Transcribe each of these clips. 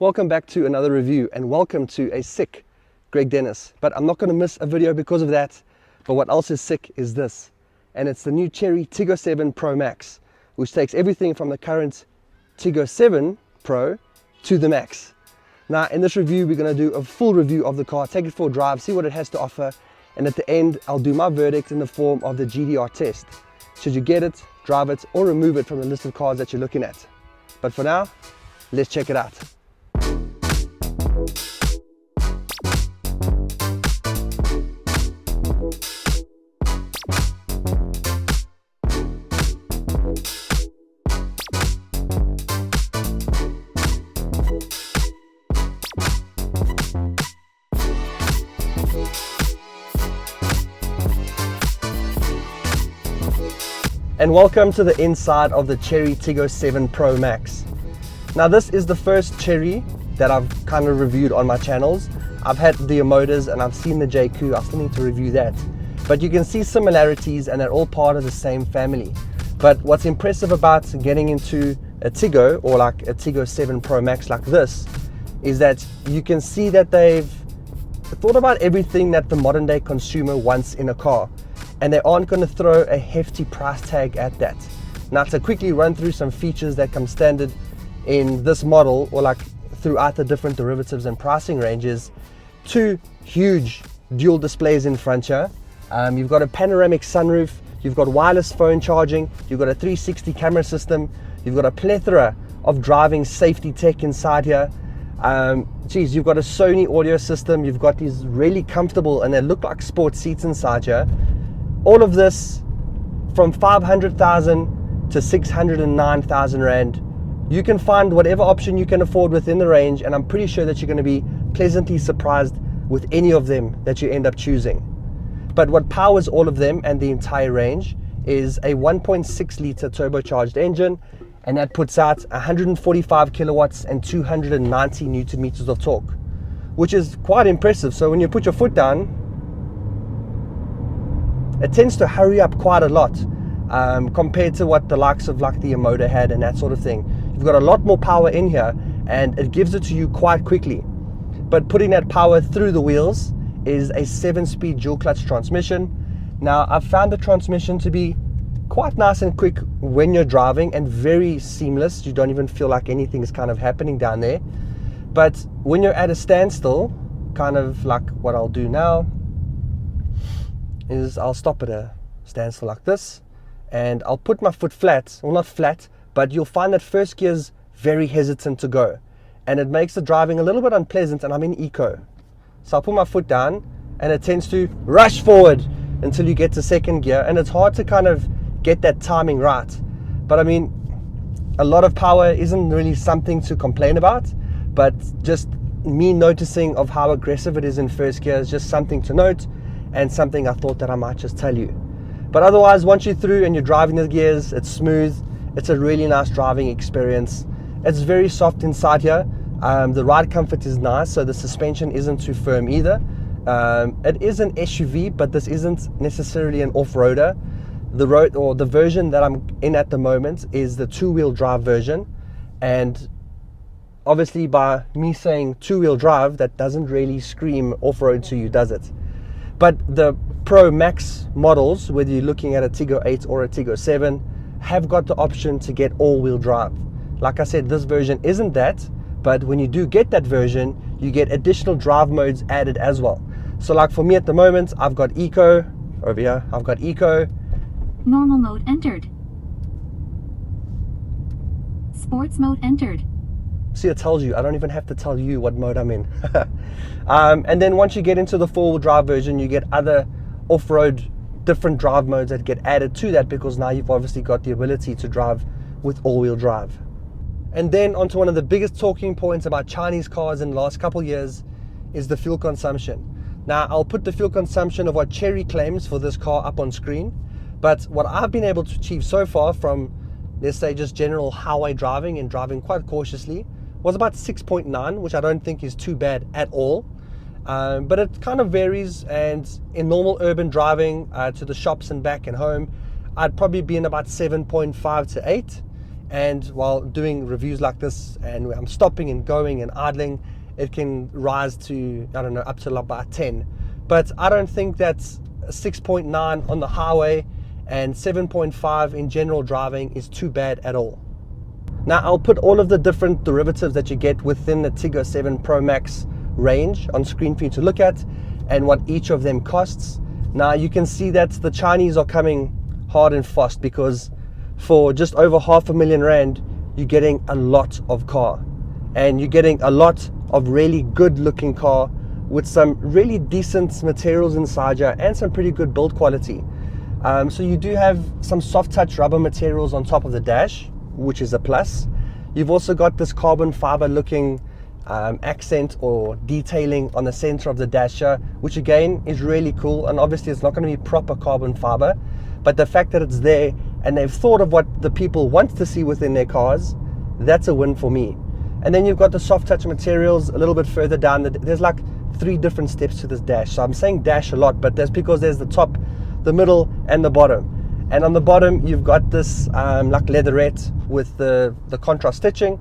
Welcome back to another review and welcome to a sick Greg Dennis. But I'm not going to miss a video because of that. But what else is sick is this. And it's the new Chery Tiggo 7 Pro Max, which takes everything from the current Tiggo 7 Pro to the Max. Now in this review we're going to do a full review of the car, take it for a drive, see what it has to offer, and at the end I'll do my verdict in the form of the GDR test. Should you get it, drive it, or remove it from the list of cars that you're looking at? But for now, let's check it out. And welcome to the inside of the Chery Tiggo 7 Pro Max. Now this is the first Chery that I've kind of reviewed on my channels. I've had the Emotas and I've seen the JQ, I still need to review that. But you can see similarities and they're all part of the same family. But what's impressive about getting into a Tiggo or like a Tiggo 7 Pro Max like this is that you can see that they've thought about everything that the modern day consumer wants in a car. And they aren't going to throw a hefty price tag at that. Now to quickly run through some features that come standard in this model or like throughout the different derivatives and pricing ranges. Two huge dual displays in front here. You've got a panoramic sunroof, you've got wireless phone charging, you've got a 360 camera system, you've got a plethora of driving safety tech inside here. You've got a Sony audio system, you've got these really comfortable and they look like sports seats inside here. All of this from 500,000 to 609,000 Rand. You can find whatever option you can afford within the range, and I'm pretty sure that you're going to be pleasantly surprised with any of them that you end up choosing. But what powers all of them and the entire range is a 1.6 litre turbocharged engine, and that puts out 145 kilowatts and 290 newton meters of torque, which is quite impressive. So when you put your foot down, it tends to hurry up quite a lot compared to what the likes of like the Emota had and that sort of thing. You've got a lot more power in here and it gives it to you quite quickly. But putting that power through the wheels is a 7-speed dual clutch transmission. Now I've found the transmission to be quite nice and quick when you're driving and very seamless. You don't even feel like anything is kind of happening down there. But when you're at a standstill, kind of like what I'll do now, is I'll stop at a standstill like this and I'll put my foot flat, well not flat, but you'll find that first gear's very hesitant to go and it makes the driving a little bit unpleasant, and I'm in eco. So I'll put my foot down and it tends to rush forward until you get to second gear, and it's hard to kind of get that timing right. But I mean, a lot of power isn't really something to complain about, but just me noticing of how aggressive it is in first gear is just something to note, and something I thought that I might just tell you. But otherwise, once you're through and you're driving the gears, it's smooth. It's a really nice driving experience. It's very soft inside here. The ride comfort is nice, so the suspension isn't too firm either. It is an SUV, but this isn't necessarily an off-roader. The version that I'm in at the moment is the two-wheel drive version, and obviously by me saying two-wheel drive, that doesn't really scream off-road to you, does it? But the Pro Max models, whether you're looking at a Tiggo 8 or a Tiggo 7, have got the option to get all-wheel drive. Like I said, this version isn't that, but when you do get that version, you get additional drive modes added as well. So like for me at the moment, I've got Eco, over here, I've got Eco. Normal mode entered. Sports mode entered. See, it tells you. I don't even have to tell you what mode I'm in. And then once you get into the four-wheel drive version, you get other off-road different drive modes that get added to that, because now you've obviously got the ability to drive with all-wheel drive. And then onto one of the biggest talking points about Chinese cars in the last couple of years is the fuel consumption. Now I'll put the fuel consumption of what Chery claims for this car up on screen, but what I've been able to achieve so far from, let's say, just general highway driving and driving quite cautiously was about 6.9, which I don't think is too bad at all. But it kind of varies, and in normal urban driving to the shops and back and home, I'd probably be in about 7.5 to 8. and while doing reviews like this, and I'm stopping and going and idling, it can rise to, I don't know, up to about 10. But I don't think that's 6.9 on the highway and 7.5 in general driving is too bad at all. Now I'll put all of the different derivatives that you get within the Tiggo 7 Pro Max range on screen for you to look at, and what each of them costs. Now you can see that the Chinese are coming hard and fast, because for just over R500,000 you're getting a lot of car, and you're getting a lot of really good looking car with some really decent materials inside you and some pretty good build quality. So you do have some soft touch rubber materials on top of the dash, which is a plus. You've also got this carbon fiber looking accent or detailing on the center of the dasher, which again is really cool. And obviously it's not going to be proper carbon fiber, but the fact that it's there and they've thought of what the people want to see within their cars, that's a win for me. And then you've got the soft touch materials a little bit further down. There's like 3 different steps to this dash. So I'm saying dash a lot, but that's because there's the top, the middle, and the bottom. And on the bottom, you've got this like leatherette with the contrast stitching,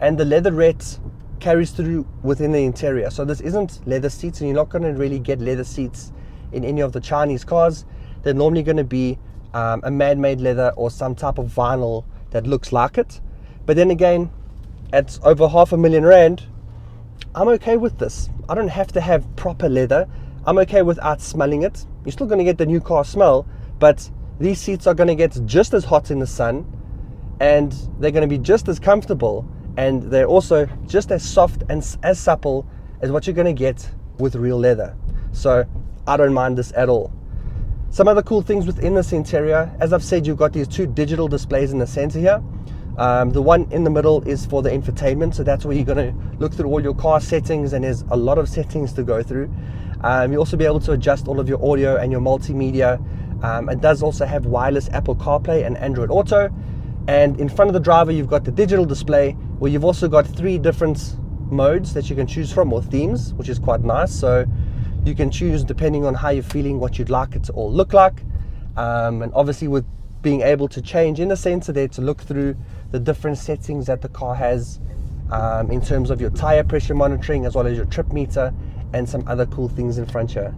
and the leatherette carries through within the interior. So this isn't leather seats, and you're not going to really get leather seats in any of the Chinese cars. They're normally going to be a man-made leather or some type of vinyl that looks like it. But then again, at over R500,000, I'm okay with this. I don't have to have proper leather. I'm okay without smelling it. You're still going to get the new car smell, but these seats are going to get just as hot in the sun, and they're going to be just as comfortable, and they're also just as soft and as supple as what you're going to get with real leather. So I don't mind this at all. Some other cool things within this interior, as I've said, you've got these 2 digital displays in the center here. The one in the middle is for the infotainment, so that's where you're going to look through all your car settings, and there's a lot of settings to go through. You'll also be able to adjust all of your audio and your multimedia. It does also have wireless Apple CarPlay and Android Auto. And in front of the driver, you've got the digital display, where you've also got 3 different modes that you can choose from, or themes, which is quite nice. So you can choose, depending on how you're feeling, what you'd like it to all look like. And obviously with being able to change in the sensor there to look through the different settings that the car has, in terms of your tire pressure monitoring, as well as your trip meter and some other cool things in front here.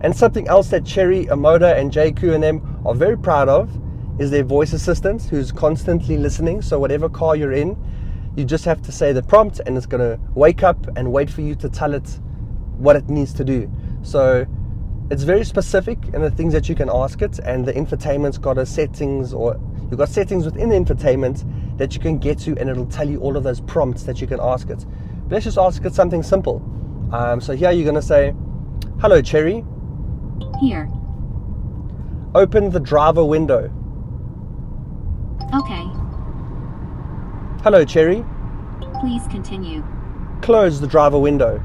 And something else that Chery, Amoda, and JQ and them are very proud of is their voice assistant, who's constantly listening. So whatever car you're in, you just have to say the prompt, and it's going to wake up and wait for you to tell it what it needs to do. So it's very specific in the things that you can ask it, and the infotainment's got a settings, or you've got settings within the infotainment that you can get to, and it'll tell you all of those prompts that you can ask it. But let's just ask it something simple. So here you're going to say, "Hello Chery, Here. open the driver window." Okay. "Hello Chery, Please continue. close the driver window."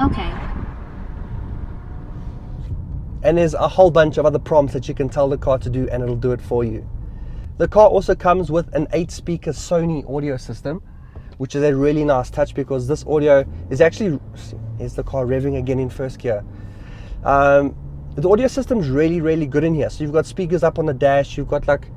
Okay. And there's a whole bunch of other prompts that you can tell the car to do, and it'll do it for you. The car also comes with an 8-speaker Sony audio system, which is a really nice touch, because this audio is actually, here's the car revving again in first gear. The audio system's really, really good in here. So you've got speakers up on the dash, you've got like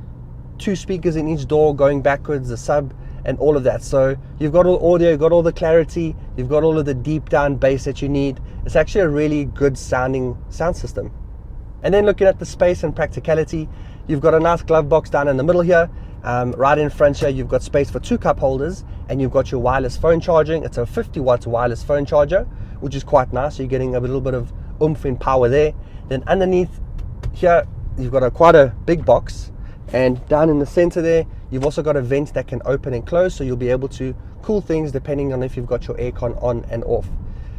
2 speakers in each door going backwards, the sub, and all of that. So you've got all audio, you've got all the clarity, you've got all of the deep down bass that you need. It's actually a really good sounding sound system. And then looking at the space and practicality, you've got a nice glove box down in the middle here. Right in front here, you've got space for 2 cup holders, and you've got your wireless phone charging. It's a 50 watt wireless phone charger, which is quite nice. So you're getting a little bit of oomph in power there. Then underneath here, you've got quite a big box, and down in the center there, you've also got a vent that can open and close, so you'll be able to cool things depending on if you've got your aircon on and off.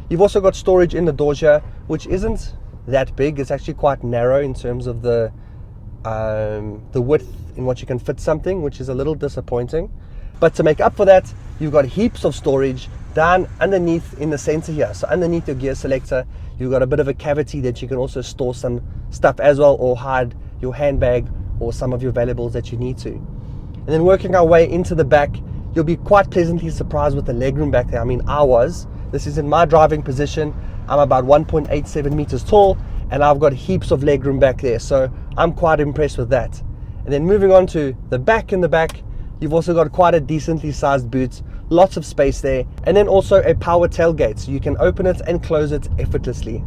You've also got storage in the doors here, which isn't that big. It's actually quite narrow in terms of the width in what you can fit something, which is a little disappointing. But to make up for that, you've got heaps of storage down underneath in the center here. So underneath your gear selector, you've got a bit of a cavity that you can also store some stuff as well, or hide your handbag or some of your valuables that you need to. And then working our way into the back, you'll be quite pleasantly surprised with the legroom back there. I mean, this is in my driving position. I'm about 1.87 meters tall, and I've got heaps of legroom back there. So I'm quite impressed with that. And then moving on to the back, in the back, you've also got quite a decently sized boot, lots of space there, and then also a power tailgate, so you can open it and close it effortlessly.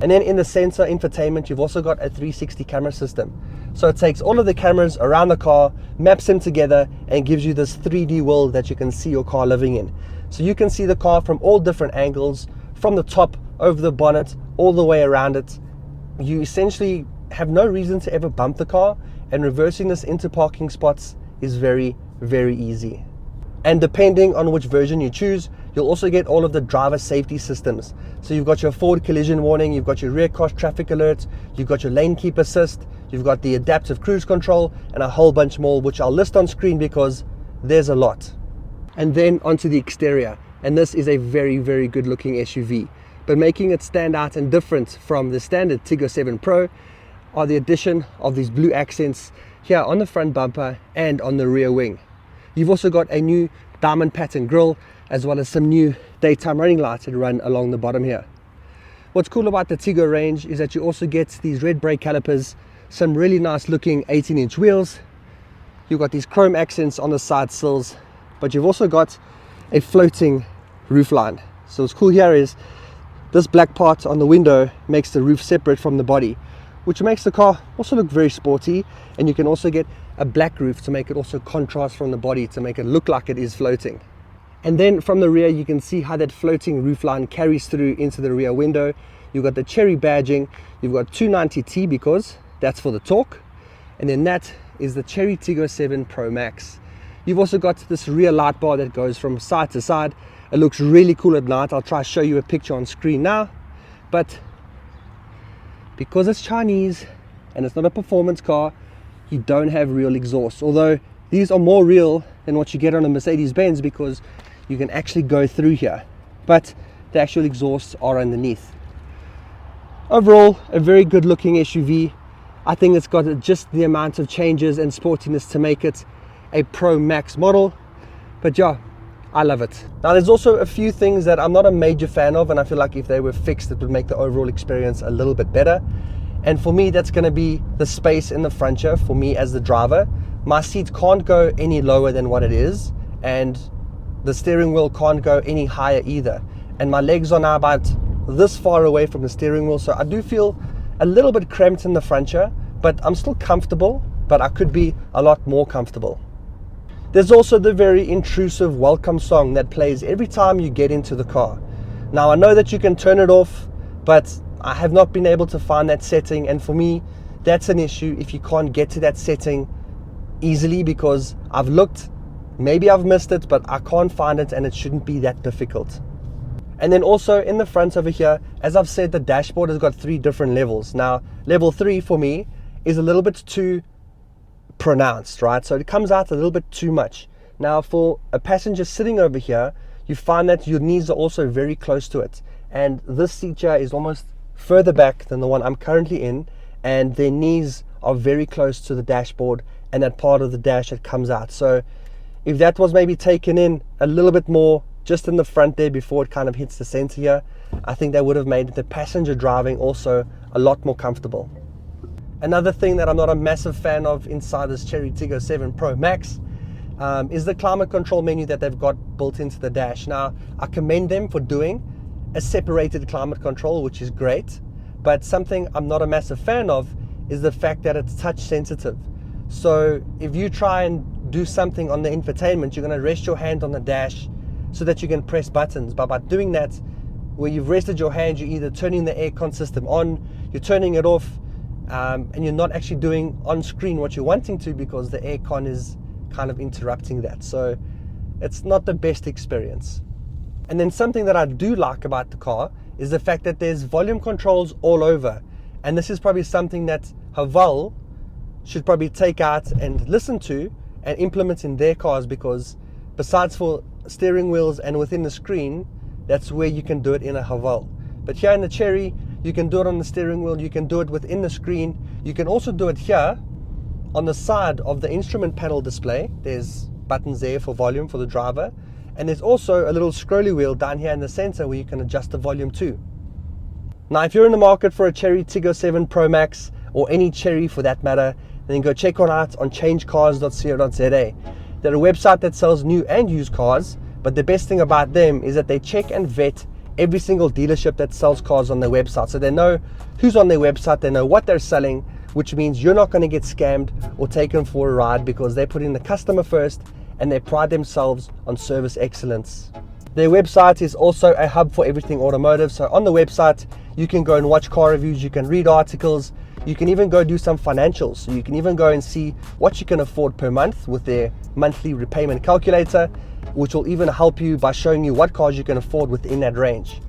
And then in the center infotainment, you've also got a 360 camera system. So it takes all of the cameras around the car, maps them together, and gives you this 3D world that you can see your car living in. So you can see the car from all different angles, from the top, over the bonnet, all the way around it. You essentially have no reason to ever bump the car, and reversing this into parking spots is very, very easy. And depending on which version you choose, you'll also get all of the driver safety systems. So you've got your forward collision warning, you've got your rear cross traffic alert, you've got your lane keep assist, you've got the adaptive cruise control, and a whole bunch more, which I'll list on screen because there's a lot. And then onto the exterior. And this is a very, very good looking SUV. But making it stand out and different from the standard Tiggo 7 Pro are the addition of these blue accents here on the front bumper and on the rear wing. You've also got a new diamond pattern grille, as well as some new daytime running lights that run along the bottom here. What's cool about the Tiggo range is that you also get these red brake calipers, some really nice looking 18-inch wheels. You've got these chrome accents on the side sills, but you've also got a floating roofline. So what's cool here is this black part on the window makes the roof separate from the body, which makes the car also look very sporty. And you can also get a black roof to make it also contrast from the body, to make it look like it is floating. And then from the rear, you can see how that floating roofline carries through into the rear window. You've got the Chery badging, you've got 290T because that's for the torque, and then that is the Chery Tiggo 7 Pro Max. You've also got this rear light bar that goes from side to side. It looks really cool at night. I'll try to show you a picture on screen now, but because it's Chinese and it's not a performance car, you don't have real exhaust, although these are more real than what you get on a Mercedes-Benz because you can actually go through here, but the actual exhausts are underneath. Overall, a very good looking SUV. I think it's got just the amount of changes and sportiness to make it a Pro Max model, but yeah, I love it. Now there's also a few things that I'm not a major fan of, and I feel like if they were fixed, it would make the overall experience a little bit better. And for me, that's going to be the space in the front here. For me as the driver, my seat can't go any lower than what it is, and the steering wheel can't go any higher either. And my legs are now about this far away from the steering wheel, so I do feel a little bit cramped in the front here, but I'm still comfortable, but I could be a lot more comfortable. There's also the very intrusive welcome song that plays every time you get into the car. Now I know that you can turn it off, but I have not been able to find that setting, and for me that's an issue if you can't get to that setting easily, because I've looked, maybe I've missed it, but I can't find it, and it shouldn't be that difficult. And then also in the front over here, as I've said, the dashboard has got 3 different levels. Now level 3 for me is a little bit too pronounced, right? So it comes out a little bit too much. Now for a passenger sitting over here, you find that your knees are also very close to it, and this seat here is almost further back than the one I'm currently in, and their knees are very close to the dashboard and that part of the dash that comes out. So if that was maybe taken in a little bit more just in the front there before it kind of hits the center here, I think that would have made the passenger driving also a lot more comfortable. Another thing that I'm not a massive fan of inside this Chery Tiggo 7 Pro Max is the climate control menu that they've got built into the dash. Now I commend them for doing a separated climate control, which is great, but something I'm not a massive fan of is the fact that it's touch sensitive. So if you try and do something on the infotainment, you're going to rest your hand on the dash so that you can press buttons, but by doing that, where you've rested your hand, you're either turning the aircon system on, you're turning it off, and you're not actually doing on screen what you're wanting to, because the aircon is kind of interrupting that. So it's not the best experience. And then something that I do like about the car is the fact that there's volume controls all over. And this is probably something that Haval should probably take out and listen to and implement in their cars, because besides for steering wheels and within the screen, that's where you can do it in a Haval. But here in the Chery, you can do it on the steering wheel, you can do it within the screen, you can also do it here on the side of the instrument panel display. There's buttons there for volume for the driver, and there's also a little scrolly wheel down here in the center where you can adjust the volume too. Now if you're in the market for a Chery Tiggo 7 Pro Max, or any Chery for that matter, then go check on out on changecars.co.za. They're a website that sells new and used cars, but the best thing about them is that they check and vet every single dealership that sells cars on their website. So they know who's on their website, they know what they're selling, which means you're not going to get scammed or taken for a ride, because they put in the customer first and they pride themselves on service excellence. Their website is also a hub for everything automotive. So on the website, you can go and watch car reviews, you can read articles, you can even go do some financials. So you can even go and see what you can afford per month with their monthly repayment calculator, which will even help you by showing you what cars you can afford within that range.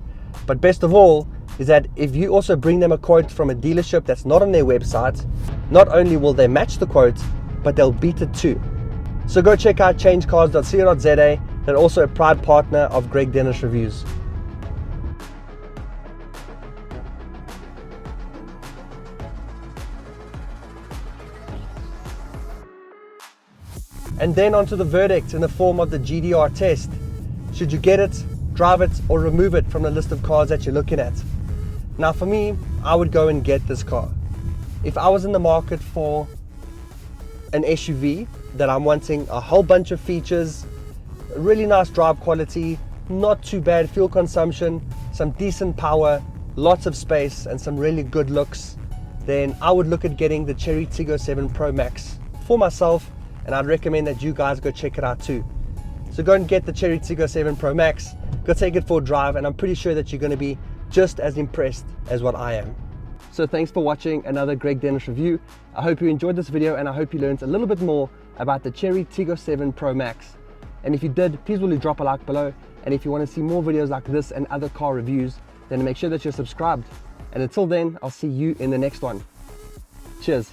But best of all is that if you also bring them a quote from a dealership that's not on their website, not only will they match the quote, but they'll beat it too. So go check out changecars.co.za. They're also a proud partner of Greg Dennis Reviews. And then onto the verdict in the form of the GDR test. Should you get it, drive it, or remove it from the list of cars that you're looking at? Now for me, I would go and get this car. If I was in the market for an SUV that I'm wanting a whole bunch of features, really nice drive quality, not too bad fuel consumption, some decent power, lots of space, and some really good looks, then I would look at getting the Chery Tiggo 7 Pro Max for myself, and I'd recommend that you guys go check it out too. So go and get the Chery Tiggo 7 Pro Max, go take it for a drive, and I'm pretty sure that you're going to be just as impressed as what I am. So thanks for watching another Greg Dennis review. I hope you enjoyed this video, and I hope you learned a little bit more about the Chery Tiggo 7 Pro Max. And if you did, please will you drop a like below. And if you want to see more videos like this and other car reviews, then make sure that you're subscribed. And until then, I'll see you in the next one. Cheers.